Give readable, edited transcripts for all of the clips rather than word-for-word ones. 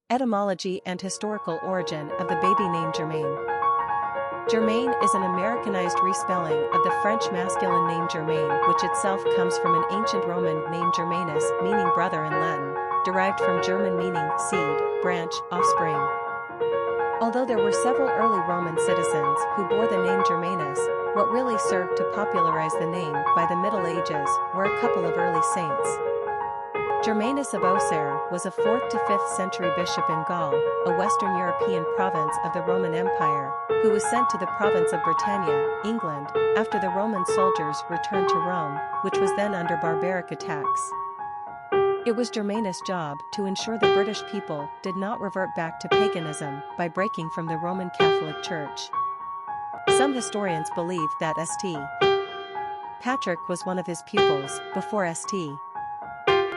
Etymology and historical origin of the baby name Germain. Germain is an Americanized respelling of the French masculine name Germain, which itself comes from an ancient Roman name Germanus, meaning brother in Latin, derived from German meaning seed, branch, offspring. Although there were several early Roman citizens who bore the name Germanus, what really served to popularize the name by the Middle Ages were a couple of early saints. Germanus of Auxerre was a 4th to 5th century bishop in Gaul, a Western European province of the Roman Empire, who was sent to the province of Britannia, England, after the Roman soldiers returned to Rome, which was then under barbaric attacks. It was Germanus' job to ensure the British people did not revert back to paganism by breaking from the Roman Catholic Church. Some historians believe that St. Patrick was one of his pupils before St.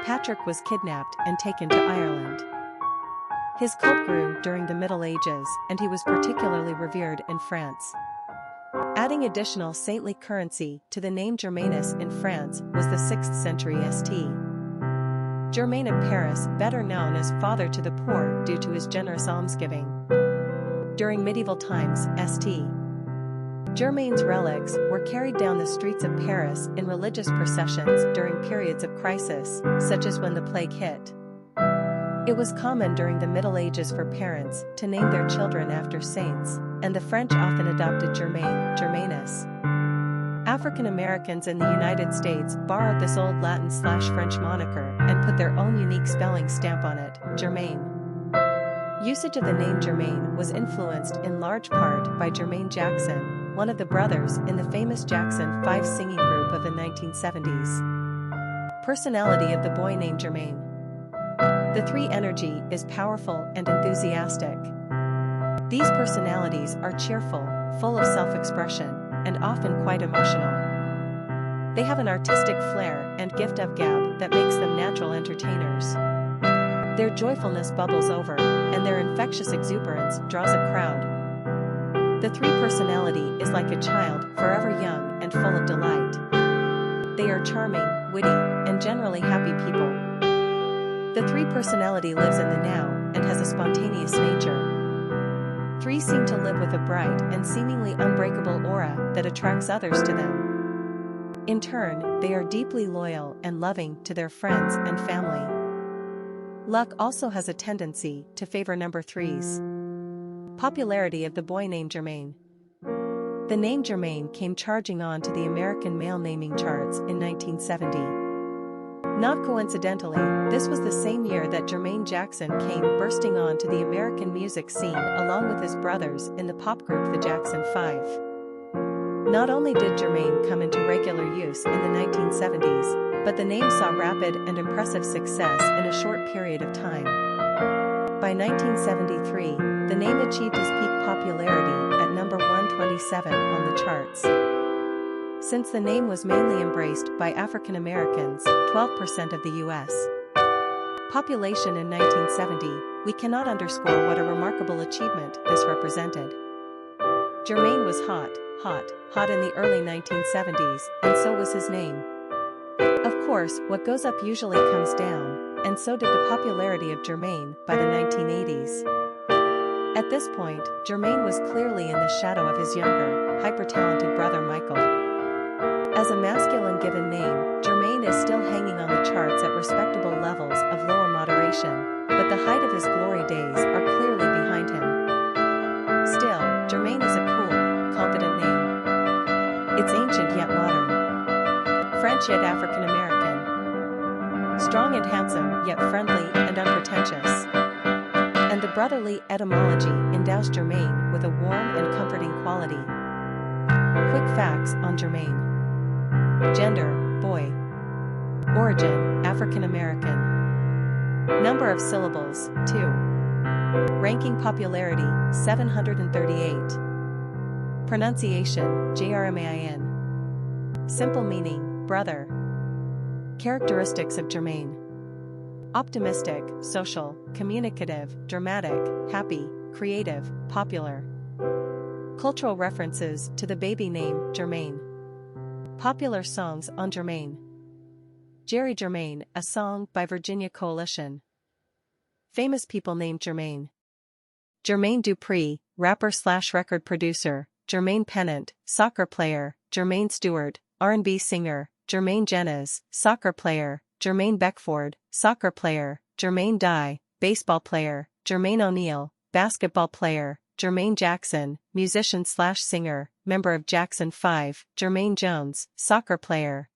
Patrick was kidnapped and taken to Ireland. His cult grew during the Middle Ages, and he was particularly revered in France. Adding additional saintly currency to the name Germanus in France was the 6th century St. Germain of Paris, better known as Father to the Poor due to his generous almsgiving. During medieval times, St. Germain's relics were carried down the streets of Paris in religious processions during periods of crisis, such as when the plague hit. It was common during the Middle Ages for parents to name their children after saints, and the French often adopted Germain, Germanus. African Americans in the United States borrowed this old Latin/French moniker and put their own unique spelling stamp on it, Jermaine. Usage of the name Germain was influenced in large part by Jermaine Jackson, one of the brothers in the famous Jackson 5 singing group of the 1970s. Personality of the boy named Germain. The 3 energy is powerful and enthusiastic. These personalities are cheerful, full of self-expression, and often quite emotional. They have an artistic flair and gift of gab that makes them natural entertainers. Their joyfulness bubbles over, and their infectious exuberance draws a crowd. The 3 personality is like a child, forever young and full of delight. They are charming, witty, and generally happy people. The 3 personality lives in the now and has a spontaneous nature. 3 seem to live with a bright and seemingly unbreakable aura that attracts others to them. In turn, they are deeply loyal and loving to their friends and family. Luck also has a tendency to favor number 3s. Popularity of the boy named Germain. The name Germain came charging on to the American male naming charts in 1970. Not coincidentally, this was the same year that Jermaine Jackson came bursting on to the American music scene along with his brothers in the pop group the Jackson 5. Not only did Germain come into regular use in the 1970s, but the name saw rapid and impressive success in a short period of time. By 1973, the name achieved its peak popularity at number 127 on the charts. Since the name was mainly embraced by African Americans, 12% of the U.S. population in 1970, we cannot underscore what a remarkable achievement this represented. Germain was hot in the early 1970s, and so was his name. Of course, what goes up usually comes down, and so did the popularity of Germain by the 1980s. At this point, Germain was clearly in the shadow of his younger, hyper-talented brother Michael. As a masculine given name, Germain is still hanging on the charts at respectable levels of lower moderation, but the height of his glory days are clearly behind him. Still, Germain is a cool, confident name. It's ancient yet modern. French yet African American. Strong and handsome yet friendly and unpretentious. And the brotherly etymology endows Germain with a warm and comforting quality. Quick facts on Germain. Gender, boy. Origin, African American. Number of syllables, 2. Ranking popularity, 738. Pronunciation, Jermain. Simple meaning, brother. Characteristics of Germain. Optimistic, social, communicative, dramatic, happy, creative, popular. Cultural references to the baby name Germain. Popular songs on Germain. Jerry Germain, a song by Virginia Coalition. Famous people named Jermaine. Jermaine Dupri, rapper/record producer. Jermaine Pennant, soccer player. Jermaine Stewart, R&B singer. Jermaine Jackson, soccer player. Jermaine Beckford, soccer player. Jermaine Dye, baseball player. Jermaine O'Neal, basketball player. Jermaine Jackson, musician/singer, member of Jackson 5. Jermaine Jones, soccer player.